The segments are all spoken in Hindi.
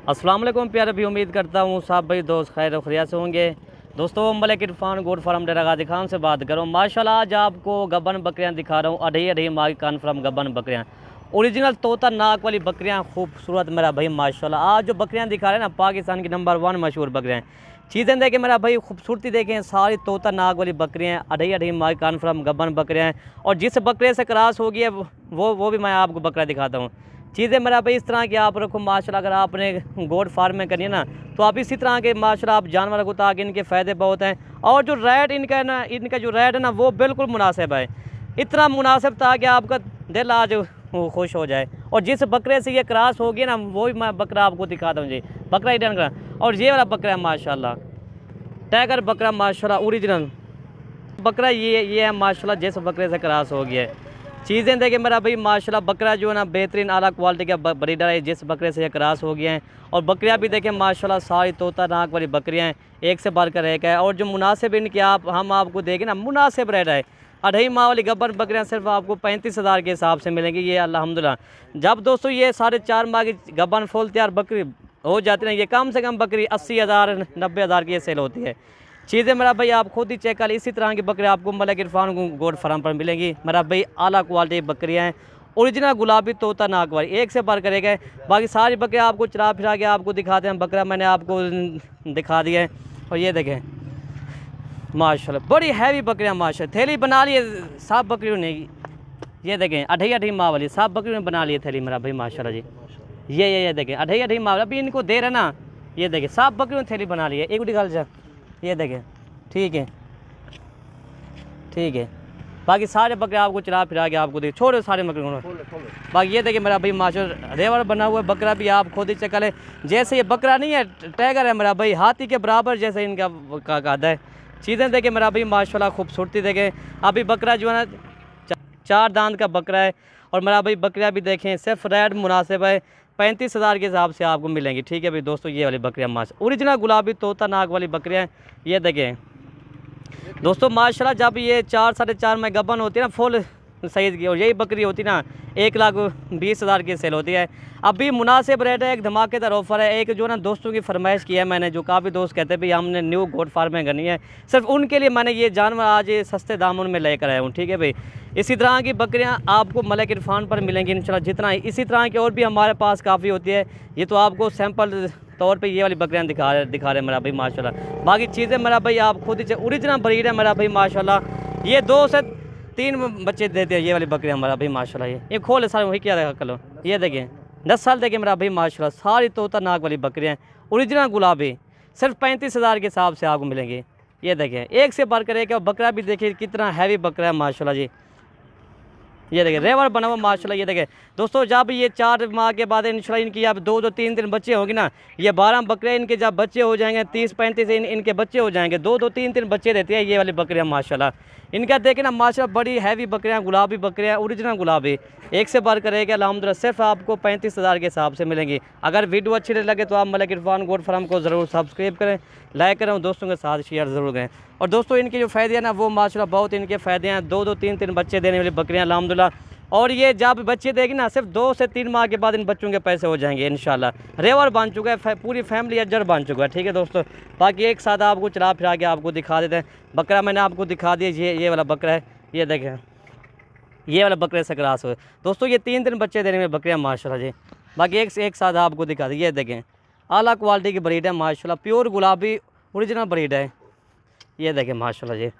अस्सलाम वालेकुम प्यारे भी, उम्मीद करता हूँ सब भाई दोस्त खैर और खैरियत से होंगे। दोस्तों मलिक इरफान गोट फार्म डेरा गाजी खान से बात करूँ। माशाल्लाह आज आपको गबन बकरियाँ दिखा रहा हूँ, अढ़ी अढ़ी माह की कन्फर्म गबन बकरियाँ, ओरिजिनल तोता नाक वाली बकरियाँ, खूबसूरत मेरा भाई माशाल्लाह। आज जो बकरियाँ दिखा रहे हैं ना, पाकिस्तान की नंबर 1 मशहूर बकरियाँ। चीज़ें देखें मेरा भाई, खूबसूरती देखें, सारी तोता नाक वाली बकरियाँ, अढ़ी अढ़ी माह की कन्फर्म गबन बकरियाँ। और जिस बकरे से क्रॉस हो गई है वो भी मैं आपको बकरा दिखाता हूँ। चीज़ें मेरा भाई इस तरह की आप रखो माशाल्लाह। अगर आपने गोट फार्म में करनी है ना, तो आप इसी तरह के माशाल्लाह आप जानवर रखो, ताकि इनके फ़ायदे बहुत हैं। और जो रेट इनका है ना, इनका जो रेट है ना, वो बिल्कुल मुनासिब है, इतना मुनासिब ताकि आपका दिल आज खुश हो जाए। और जिस बकरे से ये क्रॉस होगी ना, वो भी मैं बकरा आपको दिखाता हूँ जी, बकरा ही डन करा। और ये वाला बकरा है माशाल्लाह, टाइगर बकरा माशाल्लाह, ओरिजिनल बकरा ये है माशाल्लाह, जिस बकरे से क्रॉस हो गया है। चीज़ें देखिए मेरा भाई माशाल्लाह, बकरा जो है ना बेहतरीन आला क्वालिटी का ब्रीडर है, जिस बकरे से ये क्रॉस हो गए हैं। और बकरियां भी देखें माशाल्लाह, सारी तोता नाक वाली बकरियां हैं, एक से बढ़कर एक है। और जो मुनासिब इनके हम आपको देखें ना, मुनासिब रेट है। अढ़ाई माह वाली गब्बर बकरियां सिर्फ आपको 35,000 के हिसाब से मिलेंगी ये अल्हम्दुलिल्लाह। जब दोस्तों ये 4.5 माह की गब्बर फुल तैयार बकरी हो जाती है ना, ये कम से कम बकरी 80,000 90,000 की ये सेल होती है। चीज़ें मेरा भाई आप खुद ही चेक कर, इसी तरह की बकरियाँ आपको मलिक इरफान गोट फार्म पर मिलेंगी मेरा भाई। आला क्वालिटी बकरियाँ हैं, ओरिजिनल गुलाबी तोता नाक वाली, एक से बढ़ कर एक है। बाकी सारी बकरियाँ आपको चला फिरा के आपको दिखाते हैं। बकरा मैंने आपको दिखा दिया है। और ये देखें माशाल्लाह, बड़ी हैवी बकरियाँ माशाल्लाह। थैली बना लिए सब बकरियों ने, ये देखें अढ़ी अढ़ी माह वाली सब बकरियों ने बना लिए थैली मेरा भाई माशाल्लाह जी। ये देखें अढ़ी अढ़ी माह, अभी इनको दे रहे ना, ये देखें सब बकरियों ने थैली बना ली है। एक उठी गल जा, ये देखें, ठीक है ठीक है। बाकी सारे बकरे आपको चला फिरा के आपको देख, छोड़ो सारे बकरे को। बाकी ये देखिए मेरा भाई माशाल्लाह, रेवर बना हुआ है बकरा भी, आप खुद ही चेक करें। जैसे ये बकरा नहीं है, टाइगर है मेरा भाई, हाथी के बराबर जैसे इनका कादा है। चीज़ें देखें मेरा भाई माशाल्लाह, खूबसूरती देखें। अभी बकरा जो है ना 4 दांत का बकरा है। और मेरा भाई बकरियाँ भी देखें, सिर्फ रेट मुनासिब है, 35,000 के हिसाब से आपको मिलेंगी। ठीक है भाई दोस्तों, ये वाली बकरियाँ माशा ओरिजिनल गुलाबी तोता नाक वाली बकरियाँ, ये देखें दोस्तों माशाल्लाह। जब ये 4 4.5 में गबन होती है ना फुल साइज़ की, और यही बकरी होती ना 1,20,000 की सेल होती है। अभी मुनासिब रेट है, एक धमाकेदार ऑफर है। एक जो ना दोस्तों की फरमाइश की है मैंने, जो काफ़ी दोस्त कहते हैं भाई हमने न्यू गोट फार्मिंग करनी है, सिर्फ उनके लिए मैंने ये जानवर आज सस्ते दामों में लेकर आया हूँ। ठीक है भाई, इसी तरह की बकरियाँ आपको मलिक इरफान पर मिलेंगी इंशाल्लाह। जितना इसी तरह की और भी हमारे पास काफ़ी होती है। ये तो आपको सैंपल तौर पे ये वाली बकरियाँ दिखा रहे मेरा भाई माशाल्लाह। बाकी चीज़ें मेरा भाई आप खुद ही ओरिजिनल ब्रीड है मेरा भाई माशाल्लाह। ये 2 से 3 बच्चे देते हैं ये वाली बकरियाँ मेरा भाई माशाल्लाह। ये खोले सारे वही क्या देखा कलो, ये देखें 10 साल देखें मेरा भाई माशाल्लाह, सारी तोता नाक वाली बकरियाँ ओरिजिनल गुलाबी, सिर्फ 35,000 के हिसाब से आपको मिलेंगी। ये देखें एक से बढ़कर एक, बकरा भी देखिए कितना हैवी बकरा है माशाल्लाह जी। ये देखें रेवर बना हुआ माशाल्लाह। ये देखें दोस्तों, जब ये 4 माह के बाद इंशाल्लाह इनकी जब 2-3 बच्चे होंगे ना, ये 12 बकरे इनके जब बच्चे हो जाएंगे, 30-35 इनके बच्चे हो जाएंगे, 2-3 बच्चे देते हैं ये वाली बकरियाँ माशाल्लाह। इनका देखें ना माशाल्लाह, बड़ी हैवी बकरियाँ, गुलाबी बकरियाँ, ओरिजिनल गुलाबी, एक से बढ़कर एक अल्हम्दुलिल्लाह। सिर्फ आपको 35,000 के हिसाब से मिलेंगी। अगर वीडियो अच्छी लगे तो आप मलिक इरफान गोट फार्म को ज़रूर सब्सक्राइब करें, लाइक करें, दोस्तों के साथ शेयर ज़रूर करें। और दोस्तों इनके जो फ़ायदे हैं ना, वो माशाल्लाह बहुत इनके फ़ायदे हैं। 2-3 बच्चे देने वाली बकरियाँ अल्हम्दुलिल्लाह। और ये जब बच्चे देगी ना, सिर्फ 2 से 3 माह के बाद इन बच्चों के पैसे हो जाएंगे इंशाल्लाह। रेवर बन चुका है, पूरी फैमिली अजर बन चुका है। ठीक है दोस्तों, बाकी एक साथ आपको चला फिरा के आपको दिखा देते हैं। बकरा मैंने आपको दिखा दिया, ये वाला बकरा है, ये देखें ये वाला बकरे से क्रॉस हुए दोस्तों। ये 3 बच्चे देने में बकरियाँ माशाल्लाह जी। बाकी एक साथ आपको दिखा दी, ये देखें आला क्वालिटी की ब्रीड है माशाल्लाह, प्योर गुलाबी ओरिजिनल ब्रीड है। ये देखें माशाल्लाह जी,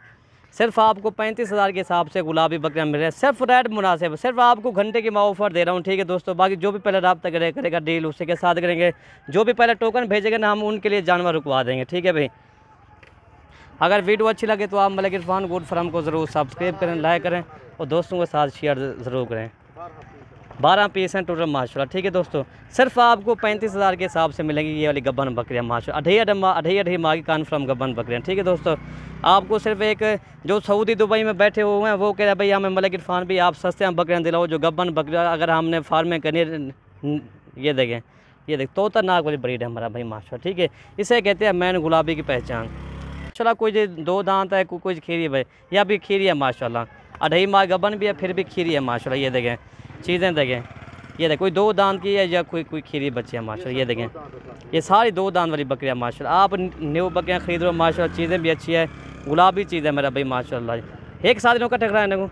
सिर्फ आपको 35,000 के हिसाब से गुलाबी बकरियाँ मिल रही हैं। सिर्फ रेट मुनासिब है, सिर्फ आपको घंटे की मैं ऑफर दे रहा हूँ। ठीक है दोस्तों, बाकी जो भी पहले रब्ता करेगा डील उसी के साथ करेंगे। जो भी पहले टोकन भेजेंगे ना, हम उनके लिए जानवर रुकवा देंगे। ठीक है भाई, अगर वीडियो अच्छी लगे तो आप मलिक इरफान गोट फार्म को ज़रूर सब्सक्राइब करें, लाइक करें, और दोस्तों के साथ शेयर ज़रूर करें। 12 पीस हैं टोटल माशाल्लाह। ठीक है दोस्तों, सिर्फ आपको 35,000 के हिसाब से मिलेंगी ये वाली गबन बकरियाँ माशाल्लाह। अढ़ी माह की कन्फर्म गबन बकरियाँ। ठीक है दोस्तों, आपको सिर्फ एक जो सऊदी दुबई में बैठे हुए हैं वो कह रहे हैं भाई हमें मलिक इरफान भी आप सस्ते में बकरियाँ दिलाओ, जो गबन बकरियाँ अगर हमने फार्म में करनी। ये देखें तोता नाक वाली ब्रीड है हमारा भाई माशाल्लाह। ठीक है, इसे कहते हैं मैन गुलाबी की पहचान। चला कोई 2 दांत है, कोई खीरी है भाई, या भी खीरी है माशाल्लाह। अढ़ाई माह गबन भी है, फिर भी खीरी है माशाल्लाह। ये देखें चीज़ें देखें ये देखें, कोई 2 दांत की है या कोई खीरी बच्चे हैं माशाल्लाह। ये देखें, ये सारी 2 दांत वाली बकरियाँ माशाल्लाह। आप न्यू बकरियाँ खरीद रहे हो माशाल्लाह, चीज़ें भी अच्छी है, गुलाबी चीज़ है मेरा भाई माशाल्लाह। एक साथ इनों का टकरा है।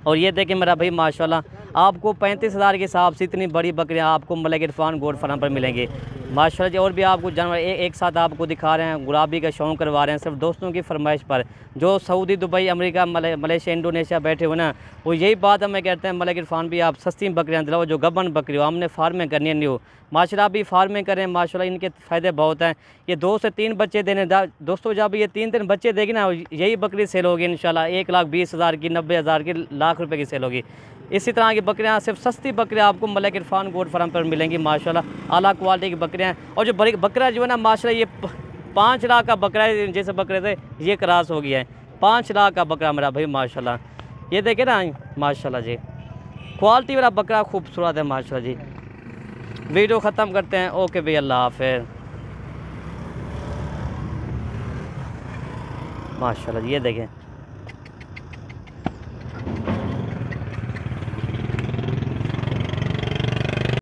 और ये देखें मेरा भाई माशाल्लाह, आपको 35,000 के हिसाब से इतनी बड़ी बकरियां आपको मलिक इरफान गोट फार्म पर मिलेंगी माशाल्लाह जी। और भी आपको जानवर एक साथ आपको दिखा रहे हैं, गुलाबी का शौक करवा रहे हैं सिर्फ दोस्तों की फरमाइश पर। जो Saudi, Dubai, America, Malaysia, Indonesia बैठे हुए ना, वो यही बात हमें कहते हैं मलिक इरफान भी आप सस्ती बकरियाँ दिलाओ, जो गबन बकरी हो। हमने फार्में करनी है न्यू माशाल्लाह, भी फार्में करें माशाल्लाह, इनके फ़ायदे बहुत हैं। ये 2 से 3 बच्चे देने दोस्तों, जब ये 3 बच्चे देगी ना, यही बकरी सेल होगी इंशाल्लाह। 1,20,000 की, 90,000 की, लाख रुपए की सेल होगी। इसी तरह की बकरियां, सिर्फ सस्ती बकरियां आपको मलिक इरफान गोट फार्म पर मिलेंगी माशाल्लाह। आला क्वालिटी की बकरियां। और जो बड़ी बकरा जो है ना माशाल्लाह, ये 5 लाख का बकरा है, जैसे बकरे थे ये क्रॉस हो गया है। 5 लाख का बकरा मेरा भाई माशाल्लाह। ये देखे ना माशाल्लाह जी, क्वालिटी वाला बकरा खूबसूरत है माशाल्लाह जी। वीडियो ख़त्म करते हैं। ओके भाई, अल्लाह हाफ़िज़ माशाल्लाह जी। ये देखें